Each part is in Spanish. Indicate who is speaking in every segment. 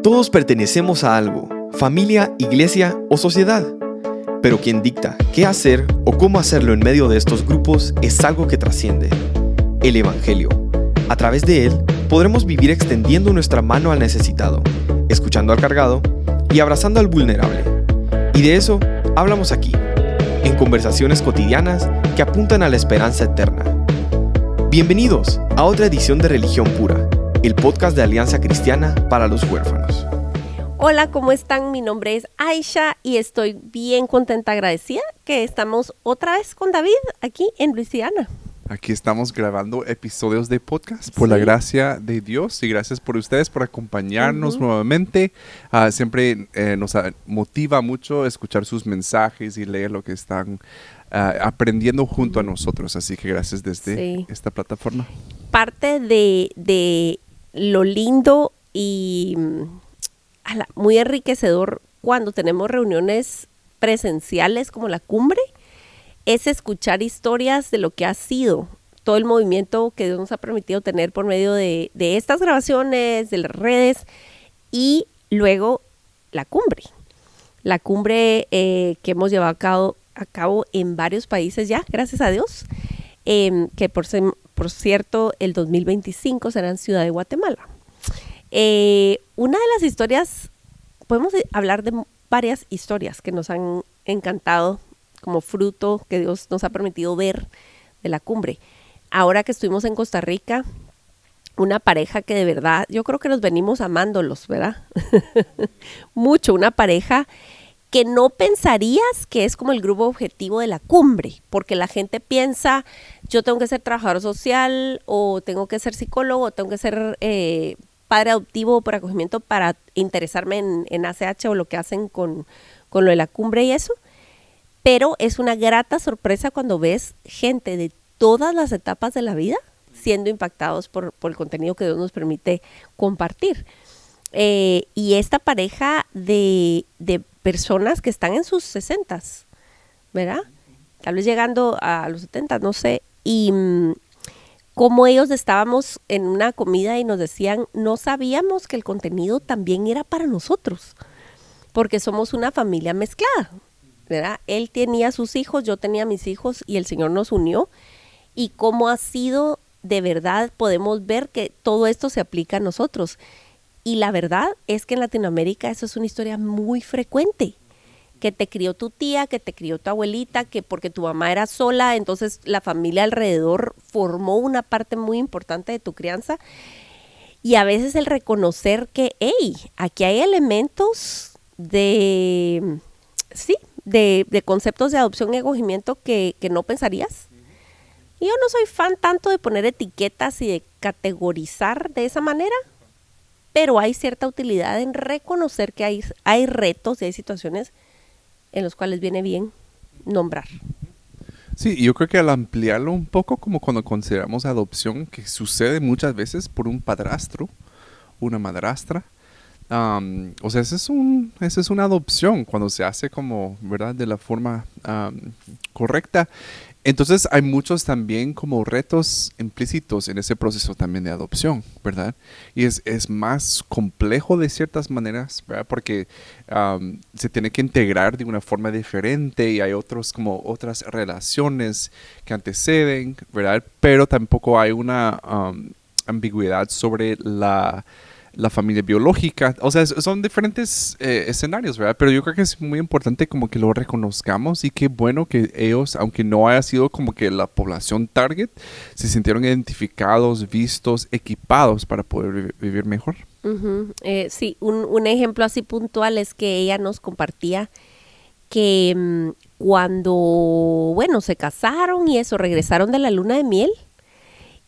Speaker 1: Todos pertenecemos a algo, familia, iglesia o sociedad. Pero quien dicta qué hacer o cómo hacerlo en medio de estos grupos es algo que trasciende: el Evangelio. A través de él podremos vivir extendiendo nuestra mano al necesitado, escuchando al cargado y abrazando al vulnerable. Y de eso hablamos aquí, en conversaciones cotidianas que apuntan a la esperanza eterna. Bienvenidos a otra edición de Religión Pura, el podcast de Alianza Cristiana para los Huérfanos.
Speaker 2: Hola, ¿cómo están? Mi nombre es Aisha y estoy bien contenta, agradecida que estamos otra vez con David aquí en Luisiana.
Speaker 3: Aquí estamos grabando episodios de podcast por la gracia de Dios y gracias por ustedes por acompañarnos nuevamente. Siempre nos motiva mucho escuchar sus mensajes y leer lo que están aprendiendo junto a nosotros. Así que gracias desde esta plataforma.
Speaker 2: Parte de lo lindo y muy enriquecedor cuando tenemos reuniones presenciales como la cumbre es escuchar historias de lo que ha sido todo el movimiento que Dios nos ha permitido tener por medio de estas grabaciones, de las redes y luego la cumbre. La cumbre que hemos llevado a cabo en varios países ya, gracias a Dios, que por cierto el 2025 será en Ciudad de Guatemala. Una de las historias, podemos hablar de varias historias que nos han encantado como fruto que Dios nos ha permitido ver de la cumbre. Ahora que estuvimos en Costa Rica, una pareja que de verdad, yo creo que nos venimos amándolos, ¿verdad? Mucho, una pareja que no pensarías que es como el grupo objetivo de la cumbre, porque la gente piensa, yo tengo que ser trabajador social, o tengo que ser psicólogo, o tengo que ser padre adoptivo por acogimiento para interesarme en ACH o lo que hacen con lo de la cumbre y eso. Pero es una grata sorpresa cuando ves gente de todas las etapas de la vida siendo impactados por el contenido que Dios nos permite compartir. Y esta pareja de personas que están en sus 60s, ¿verdad? Tal vez llegando a los 70, no sé. Y como ellos estábamos en una comida y nos decían, no sabíamos que el contenido también era para nosotros, porque somos una familia mezclada, ¿verdad? Él tenía sus hijos, yo tenía mis hijos y el Señor nos unió. Y cómo ha sido, de verdad, podemos ver que todo esto se aplica a nosotros. Y la verdad es que en Latinoamérica eso es una historia muy frecuente. Que te crió tu tía, que te crió tu abuelita, que porque tu mamá era sola, entonces la familia alrededor formó una parte muy importante de tu crianza. Y a veces el reconocer que, hey, aquí hay elementos de conceptos de adopción y acogimiento que no pensarías. Y yo no soy fan tanto de poner etiquetas y de categorizar de esa manera, pero hay cierta utilidad en reconocer que hay retos y hay situaciones en los cuales viene bien nombrar.
Speaker 3: Sí, yo creo que al ampliarlo un poco, como cuando consideramos adopción, que sucede muchas veces por un padrastro, una madrastra, o sea, esa es una adopción cuando se hace como, ¿verdad?, de la forma correcta. Entonces hay muchos también como retos implícitos en ese proceso también de adopción, ¿verdad? Y es más complejo de ciertas maneras, ¿verdad? Porque se tiene que integrar de una forma diferente y hay otras relaciones que anteceden, ¿verdad? Pero tampoco hay una ambigüedad sobre la familia biológica, o sea, son diferentes escenarios, ¿verdad? Pero yo creo que es muy importante como que lo reconozcamos y qué bueno que ellos, aunque no haya sido como que la población target, se sintieron identificados, vistos, equipados para poder vivir mejor.
Speaker 2: Sí, un ejemplo así puntual es que ella nos compartía que cuando, bueno, se casaron y eso, regresaron de la luna de miel,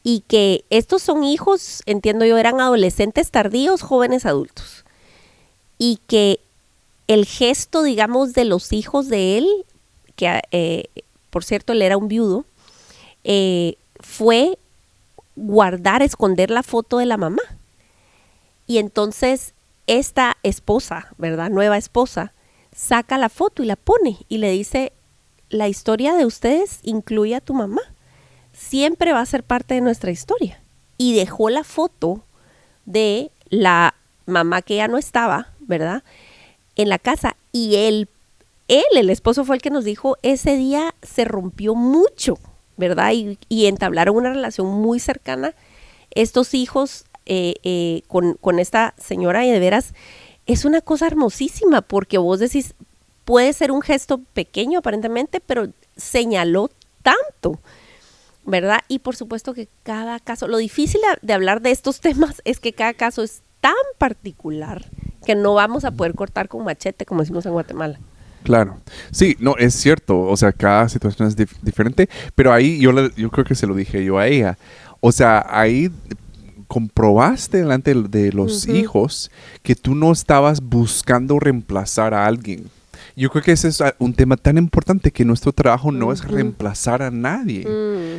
Speaker 2: y que estos son hijos, entiendo yo, eran adolescentes tardíos, jóvenes adultos. Y que el gesto, digamos, de los hijos de él, que por cierto él era un viudo, fue esconder la foto de la mamá. Y entonces esta esposa, ¿verdad? Nueva esposa, saca la foto y la pone y le dice, la historia de ustedes incluye a tu mamá. Siempre va a ser parte de nuestra historia. Y dejó la foto de la mamá que ya no estaba, ¿verdad? En la casa. Y el esposo fue el que nos dijo, ese día se rompió mucho, ¿verdad? Y entablaron una relación muy cercana. Estos hijos con esta señora, y de veras, es una cosa hermosísima, porque vos decís, puede ser un gesto pequeño aparentemente, pero señaló tanto, ¿verdad? Y por supuesto que cada caso, lo difícil de hablar de estos temas es que cada caso es tan particular que no vamos a poder cortar con machete, como decimos en Guatemala.
Speaker 3: Claro. Sí, no, es cierto. O sea, cada situación es diferente, pero ahí yo creo que se lo dije yo a ella. O sea, ahí comprobaste delante de los hijos que tú no estabas buscando reemplazar a alguien. Yo creo que ese es un tema tan importante, que nuestro trabajo no es reemplazar a nadie.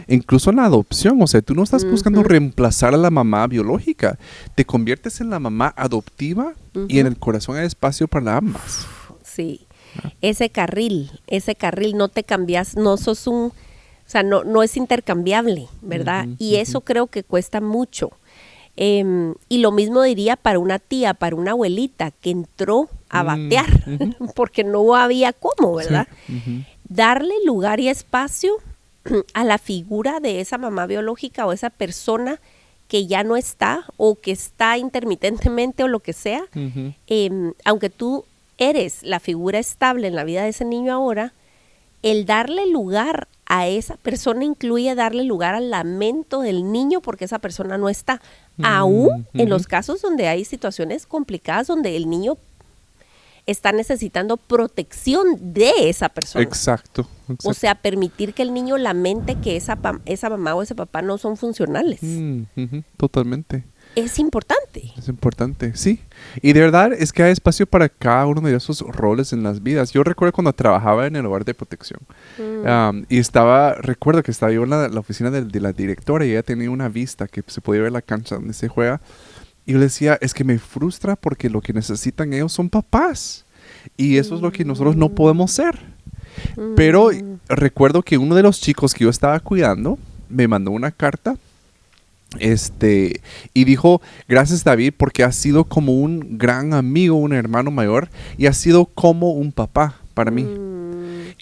Speaker 3: Incluso en la adopción, o sea, tú no estás buscando reemplazar a la mamá biológica. Te conviertes en la mamá adoptiva y en el corazón hay espacio para ambas.
Speaker 2: Sí, ese carril, no te cambias, no sos o sea, no es intercambiable, ¿verdad? Y eso creo que cuesta mucho. Y lo mismo diría para una tía, para una abuelita que entró a batear, porque no había cómo, ¿verdad?
Speaker 3: Sí.
Speaker 2: Darle lugar y espacio a la figura de esa mamá biológica o esa persona que ya no está o que está intermitentemente o lo que sea, aunque tú eres la figura estable en la vida de ese niño ahora, el darle lugar a esa persona incluye darle lugar al lamento del niño porque esa persona no está. Aún en los casos donde hay situaciones complicadas, donde el niño está necesitando protección de esa persona.
Speaker 3: Exacto.
Speaker 2: O sea, permitir que el niño lamente que esa mamá o ese papá no son funcionales.
Speaker 3: Totalmente.
Speaker 2: Es importante.
Speaker 3: Es importante, sí. Y de verdad es que hay espacio para cada uno de esos roles en las vidas. Yo recuerdo cuando trabajaba en el hogar de protección. Y recuerdo que estaba yo en la oficina de la directora y ella tenía una vista que se podía ver la cancha donde se juega. Y yo le decía, es que me frustra porque lo que necesitan ellos son papás. Y eso es lo que nosotros no podemos ser. Pero recuerdo que uno de los chicos que yo estaba cuidando me mandó una carta y dijo, gracias David, porque has sido como un gran amigo, un hermano mayor, y has sido como un papá para mí.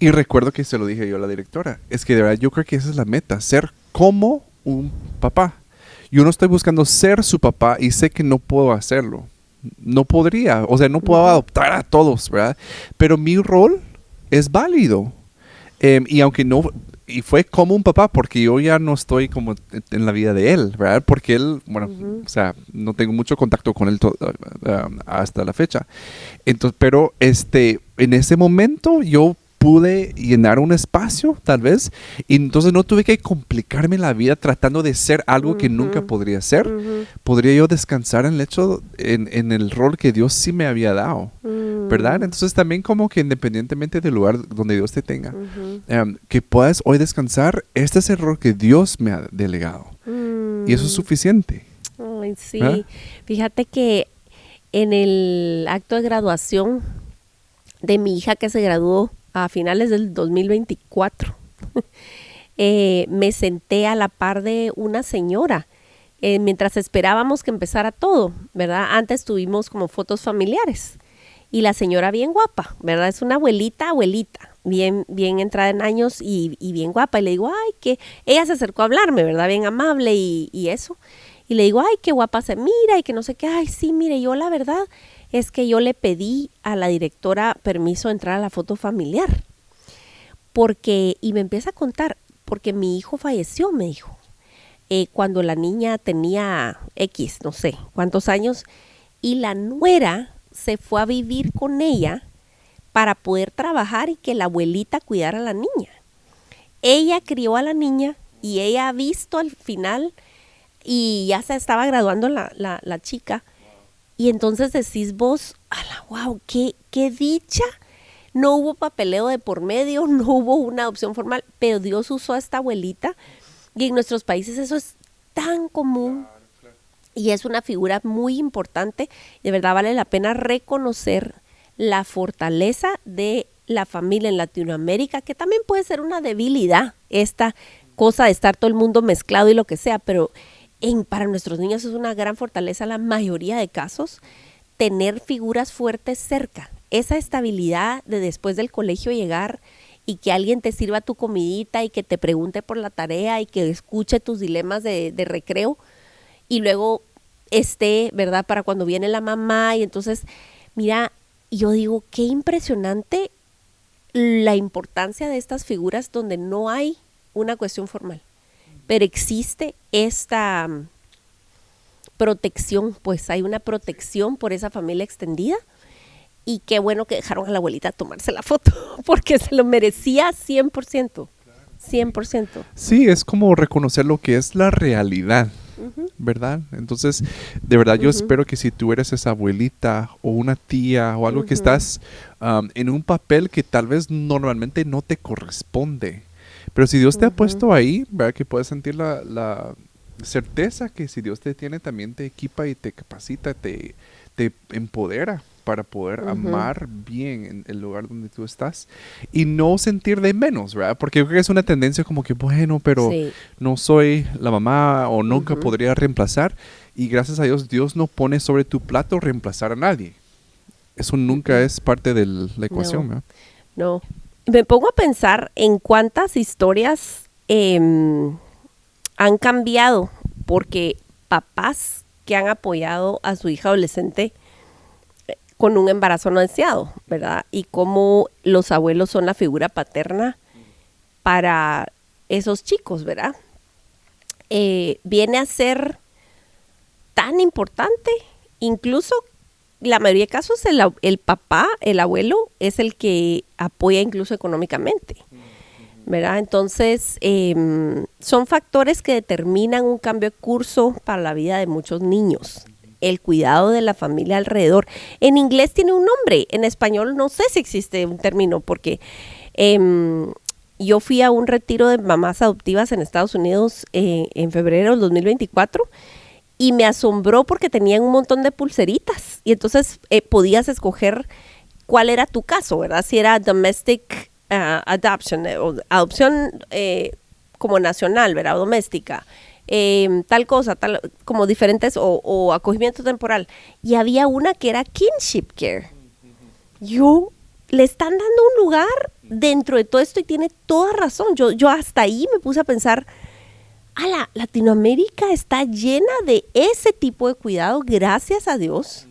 Speaker 3: Y recuerdo que se lo dije yo a la directora, es que de verdad yo creo que esa es la meta, ser como un papá. Yo no estoy buscando ser su papá y sé que no puedo hacerlo. No podría, o sea, no puedo adoptar a todos, ¿verdad? Pero mi rol es válido. Y aunque no... Y fue como un papá, porque yo ya no estoy como en la vida de él, ¿verdad? Porque él, bueno, o sea, no tengo mucho contacto con él hasta la fecha. Entonces, pero en ese momento yo pude llenar un espacio, tal vez, y entonces no tuve que complicarme la vida tratando de ser algo que nunca podría ser. Podría yo descansar en el hecho, en el rol que Dios sí me había dado, ¿verdad? Entonces también como que independientemente del lugar donde Dios te tenga, que puedas hoy descansar, este es el rol que Dios me ha delegado. Y eso es suficiente.
Speaker 2: Ay, sí. Fíjate que en el acto de graduación de mi hija que se graduó a finales del 2024, me senté a la par de una señora mientras esperábamos que empezara todo, ¿verdad? Antes tuvimos como fotos familiares y la señora bien guapa, ¿verdad? Es una abuelita, bien entrada en años y bien guapa. Y le digo, ay, que ella se acercó a hablarme, ¿verdad? Bien amable y eso. Y le digo, ay, qué guapa se mira y que no sé qué. Ay, sí, mire, yo la verdad es que yo le pedí a la directora permiso de entrar a la foto familiar. Y me empieza a contar, porque mi hijo falleció, me dijo, cuando la niña tenía X, no sé cuántos años, y la nuera se fue a vivir con ella para poder trabajar y que la abuelita cuidara a la niña. Ella crió a la niña y ella ha visto al final y ya se estaba graduando la chica. Y entonces decís vos, wow, qué dicha. No hubo papeleo de por medio, no hubo una adopción formal, pero Dios usó a esta abuelita y en nuestros países eso es tan común y es una figura muy importante. De verdad vale la pena reconocer la fortaleza de la familia en Latinoamérica, que también puede ser una debilidad, esta cosa de estar todo el mundo mezclado y lo que sea, pero para nuestros niños es una gran fortaleza la mayoría de casos tener figuras fuertes cerca. Esa estabilidad de después del colegio llegar y que alguien te sirva tu comidita y que te pregunte por la tarea y que escuche tus dilemas de recreo y luego esté, ¿verdad? Para cuando viene la mamá. Y entonces, mira, yo digo, qué impresionante la importancia de estas figuras donde no hay una cuestión formal, pero existe esta protección, pues hay una protección por esa familia extendida. Y qué bueno que dejaron a la abuelita tomarse la foto, porque se lo merecía 100%. 100%.
Speaker 3: Sí, es como reconocer lo que es la realidad, ¿verdad? Entonces, de verdad yo espero que si tú eres esa abuelita o una tía o algo que estás en un papel que tal vez normalmente no te corresponde, pero si Dios te ha puesto ahí, ¿verdad? Que puedes sentir la certeza que si Dios te tiene, también te equipa y te capacita, te empodera para poder amar bien en el lugar donde tú estás y no sentir de menos, ¿verdad? Porque yo creo que es una tendencia como que, bueno, pero no soy la mamá o nunca podría reemplazar, y gracias a Dios, Dios no pone sobre tu plato reemplazar a nadie. Eso nunca es parte de la ecuación, ¿verdad?
Speaker 2: No. Me pongo a pensar en cuántas historias han cambiado porque papás que han apoyado a su hija adolescente con un embarazo no deseado, ¿verdad? Y cómo los abuelos son la figura paterna para esos chicos, ¿verdad? Viene a ser tan importante, incluso la mayoría de casos el papá, el abuelo, es el que apoya incluso económicamente, ¿verdad? Entonces, son factores que determinan un cambio de curso para la vida de muchos niños. El cuidado de la familia alrededor. En inglés tiene un nombre, en español no sé si existe un término, porque yo fui a un retiro de mamás adoptivas en Estados Unidos en febrero del 2024 y me asombró porque tenían un montón de pulseritas y entonces podías escoger cuál era tu caso, ¿verdad? Si era domestic adoption, o adopción como nacional, ¿verdad? O doméstica. Tal cosa, como diferentes, o acogimiento temporal. Y había una que era kinship care. Le están dando un lugar dentro de todo esto y tiene toda razón. Yo hasta ahí me puse a pensar, Latinoamérica está llena de ese tipo de cuidado, gracias a Dios,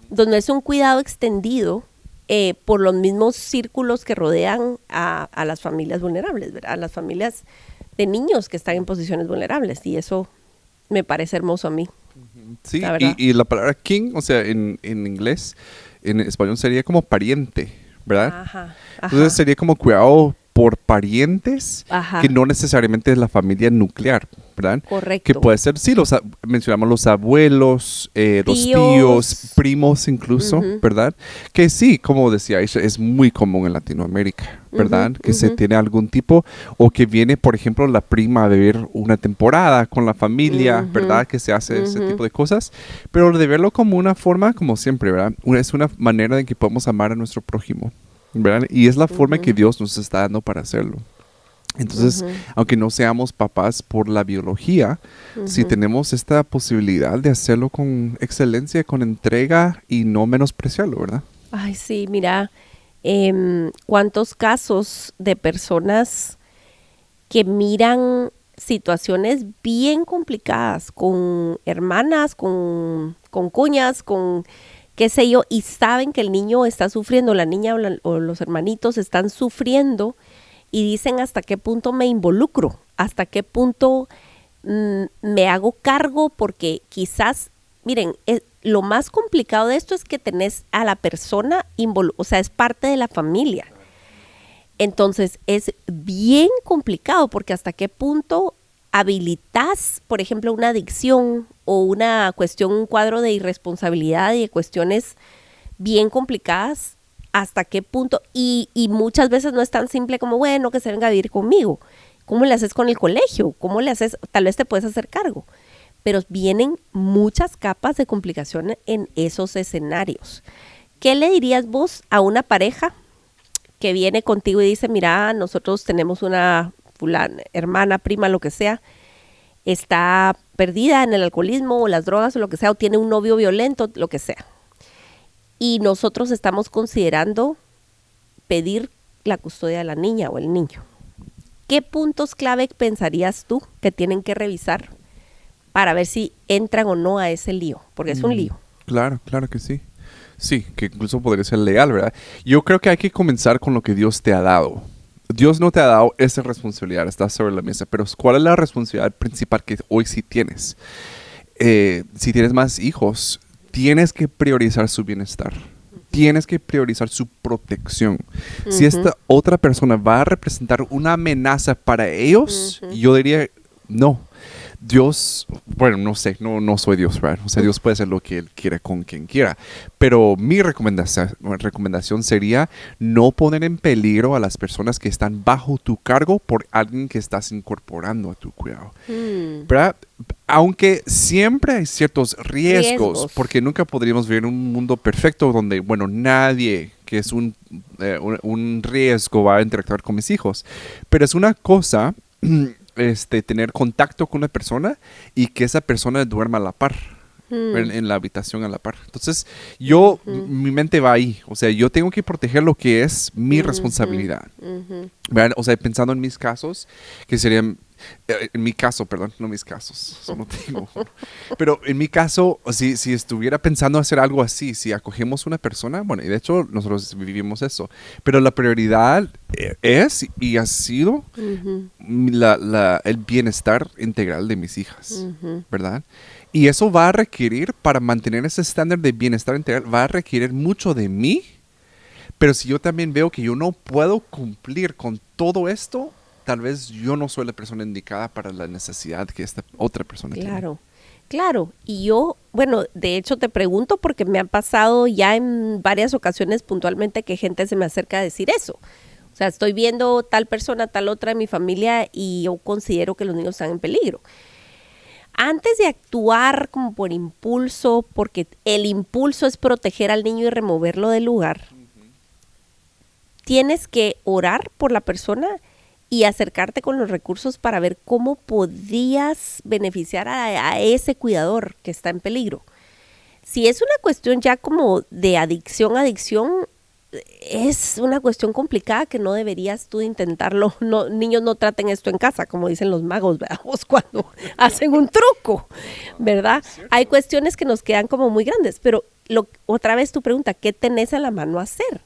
Speaker 2: donde es un cuidado extendido por los mismos círculos que rodean a las familias vulnerables, ¿verdad? A las familias de niños que están en posiciones vulnerables, y eso me parece hermoso a mí.
Speaker 3: Sí, y la palabra kin, o sea, en inglés, en español sería como pariente, ¿verdad? Ajá. Entonces sería como cuidado por parientes, que no necesariamente es la familia nuclear, ¿verdad?
Speaker 2: Correcto.
Speaker 3: Que puede ser, sí, mencionamos los abuelos, los tíos, primos incluso, ¿verdad? Que sí, como decía Aisha, es muy común en Latinoamérica, ¿verdad? Que se tiene algún tipo, o que viene, por ejemplo, la prima a vivir una temporada con la familia, ¿verdad? Que se hace ese tipo de cosas, pero de verlo como una forma, como siempre, ¿verdad? Es una manera en que podemos amar a nuestro prójimo, ¿verdad? Y es la forma que Dios nos está dando para hacerlo. Entonces, aunque no seamos papás por la biología, sí tenemos esta posibilidad de hacerlo con excelencia, con entrega y no menospreciarlo, ¿verdad?
Speaker 2: Ay, sí, mira, cuántos casos de personas que miran situaciones bien complicadas con hermanas, con cuñas, con qué sé yo, y saben que el niño está sufriendo, la niña o los hermanitos están sufriendo, y dicen hasta qué punto me involucro, hasta qué punto me hago cargo, porque quizás, miren, lo más complicado de esto es que tenés a la persona, o sea, es parte de la familia. Entonces, es bien complicado, porque hasta qué punto habilitas, por ejemplo, una adicción o una cuestión, un cuadro de irresponsabilidad y de cuestiones bien complicadas, hasta qué punto, y muchas veces no es tan simple como, bueno, que se venga a vivir conmigo. ¿Cómo le haces con el colegio? ¿Cómo le haces? Tal vez te puedes hacer cargo, pero vienen muchas capas de complicación en esos escenarios. ¿Qué le dirías vos a una pareja que viene contigo y dice, mira, nosotros tenemos una fulana, hermana, prima, lo que sea, está perdida en el alcoholismo o las drogas o lo que sea, o tiene un novio violento, lo que sea? y nosotros estamos considerando pedir la custodia de la niña o el niño. ¿Qué puntos clave pensarías tú que tienen que revisar para ver si entran o no a ese lío? Porque es un lío.
Speaker 3: Claro, claro que sí. Sí, que incluso podría ser legal, ¿verdad? Yo creo que hay que comenzar con lo que Dios te ha dado. Dios no te ha dado esa responsabilidad, está sobre la mesa, pero ¿cuál es la responsabilidad principal que hoy sí tienes? Si tienes más hijos, tienes que priorizar su bienestar. Tienes que priorizar su protección. Si esta otra persona va a representar una amenaza para ellos, yo diría no. Dios, bueno, no sé, no soy Dios, ¿verdad? O sea, Dios puede hacer lo que Él quiera con quien quiera. Pero mi recomendación sería no poner en peligro a las personas que están bajo tu cargo por alguien que estás incorporando a tu cuidado. ¿Verdad? Aunque siempre hay ciertos riesgos, porque nunca podríamos vivir en un mundo perfecto donde, bueno, nadie que es un riesgo va a interactuar con mis hijos. Pero es una cosa... tener contacto con una persona y que esa persona duerma a la par, en la habitación a la par. Entonces, mi mente va ahí. O sea, yo tengo que proteger lo que es mi responsabilidad. ¿Verdad? O sea, pensando en mis casos, que serían... en mi caso, perdón, no mis casos, eso no tengo. Pero en mi caso, si estuviera pensando hacer algo así, si acogemos una persona, bueno, y de hecho nosotros vivimos eso, pero la prioridad es y ha sido el bienestar integral de mis hijas, ¿verdad? Y eso va a requerir, para mantener ese estándar de bienestar integral, va a requerir mucho de mí, pero si yo también veo que yo no puedo cumplir con todo esto, tal vez yo no soy la persona indicada para la necesidad que esta otra persona tiene.
Speaker 2: Claro. Y yo, bueno, de hecho te pregunto porque me ha pasado ya en varias ocasiones puntualmente que gente se me acerca a decir eso. O sea, estoy viendo tal persona, tal otra en mi familia y yo considero que los niños están en peligro. Antes de actuar como por impulso, porque el impulso es proteger al niño y removerlo del lugar, tienes que orar por la persona y acercarte con los recursos para ver cómo podías beneficiar a ese cuidador que está en peligro. Si es una cuestión ya como de adicción, es una cuestión complicada que no deberías tú intentarlo. No, niños no traten esto en casa, como dicen los magos, ¿verdad? Cuando hacen un truco, ¿verdad? Hay cuestiones que nos quedan como muy grandes, pero otra vez tu pregunta, ¿qué tenés a la mano a hacer?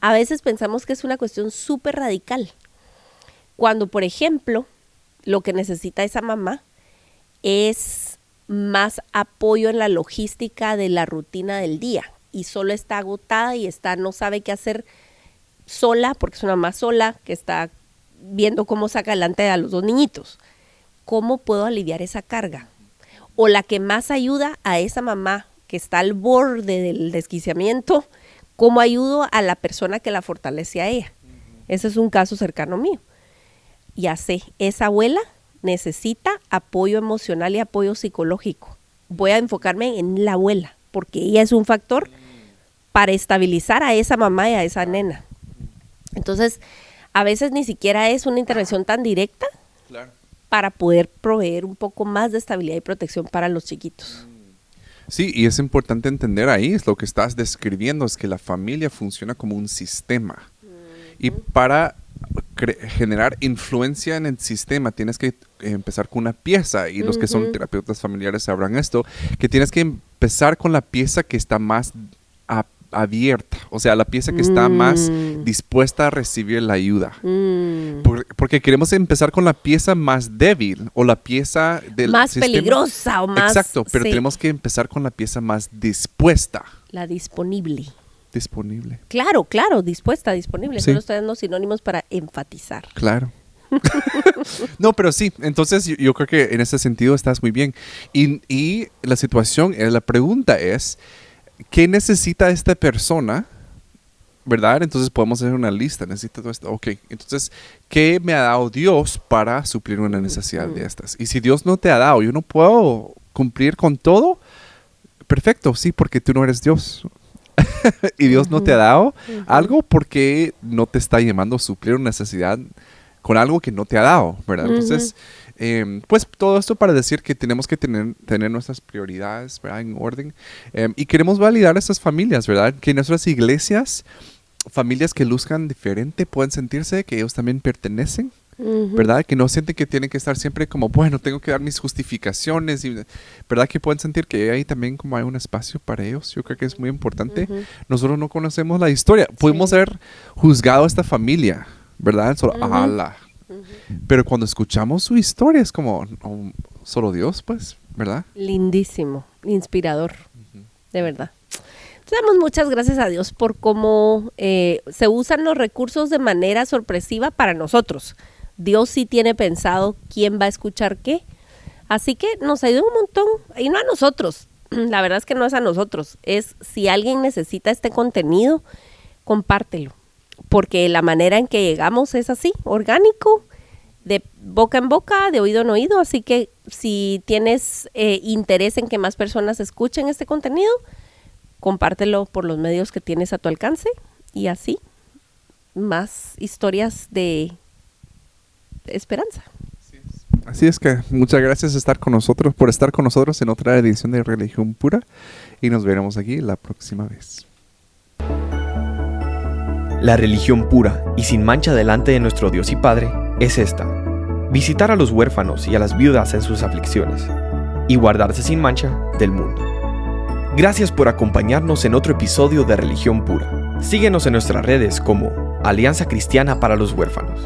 Speaker 2: A veces pensamos que es una cuestión súper radical. Cuando, por ejemplo, lo que necesita esa mamá es más apoyo en la logística de la rutina del día y solo está agotada y no sabe qué hacer sola, porque es una mamá sola que está viendo cómo saca adelante a los dos niñitos. ¿Cómo puedo aliviar esa carga? O la que más ayuda a esa mamá que está al borde del desquiciamiento, ¿cómo ayudo a la persona que la fortalece a ella? Ese es un caso cercano mío. Ya sé, esa abuela necesita apoyo emocional y apoyo psicológico. Voy a enfocarme en la abuela, porque ella es un factor para estabilizar a esa mamá y a esa nena. Entonces, a veces ni siquiera es una intervención tan directa para poder proveer un poco más de estabilidad y protección para los chiquitos.
Speaker 3: Sí, y es importante entender ahí, es lo que estás describiendo, es que la familia funciona como un sistema. Y para generar influencia en el sistema tienes que empezar con una pieza, y los que son terapeutas familiares sabrán esto, que tienes que empezar con la pieza que está más abierta, o sea, la pieza que está más dispuesta a recibir la ayuda. Porque queremos empezar con la pieza más débil o la pieza del
Speaker 2: más
Speaker 3: sistema
Speaker 2: peligrosa o más...
Speaker 3: Exacto, pero tenemos que empezar con la pieza más dispuesta.
Speaker 2: La disponible.
Speaker 3: Claro,
Speaker 2: dispuesta, disponible.
Speaker 3: Sí.
Speaker 2: Solo estoy dando sinónimos para enfatizar.
Speaker 3: Claro. No, pero sí, entonces yo creo que en ese sentido estás muy bien. Y la pregunta es, ¿qué necesita esta persona? ¿Verdad? Entonces podemos hacer una lista, necesita todo esto. Ok, entonces, ¿qué me ha dado Dios para suplir una necesidad de estas? Y si Dios no te ha dado, yo no puedo cumplir con todo, perfecto, sí, porque tú no eres Dios. Y Dios no te ha dado algo porque no te está llamando a suplir una necesidad con algo que no te ha dado, ¿verdad? Entonces, Pues todo esto para decir que tenemos que tener nuestras prioridades, ¿verdad? En orden. Y queremos validar a estas familias, ¿verdad? Que nuestras iglesias, familias que luzcan diferente, pueden sentirse que ellos también pertenecen, ¿verdad? Que no sienten que tienen que estar siempre como, bueno, tengo que dar mis justificaciones, y, ¿verdad? Que pueden sentir que ahí también como hay un espacio para ellos. Yo creo que es muy importante. Nosotros no conocemos la historia. Pudimos haber juzgado a esta familia, ¿verdad? Solo, ala. Pero cuando escuchamos su historia es como, oh, solo Dios, pues, ¿verdad?
Speaker 2: Lindísimo, inspirador, de verdad. Damos muchas gracias a Dios por cómo se usan los recursos de manera sorpresiva para nosotros. Dios sí tiene pensado quién va a escuchar qué. Así que nos ayuda un montón. Y no a nosotros. La verdad es que no es a nosotros. Es si alguien necesita este contenido, compártelo. Porque la manera en que llegamos es así, orgánico, de boca en boca, de oído en oído. Así que si tienes interés en que más personas escuchen este contenido, compártelo por los medios que tienes a tu alcance. Y así, más historias de esperanza.
Speaker 3: Así es que muchas gracias por estar con nosotros en otra edición de Religión Pura. Y nos veremos aquí la próxima vez.
Speaker 1: La religión pura y sin mancha delante de nuestro Dios y Padre es esta: visitar a los huérfanos y a las viudas en sus aflicciones y guardarse sin mancha del mundo. Gracias por acompañarnos en otro episodio de Religión Pura. Síguenos en nuestras redes como Alianza Cristiana para los Huérfanos.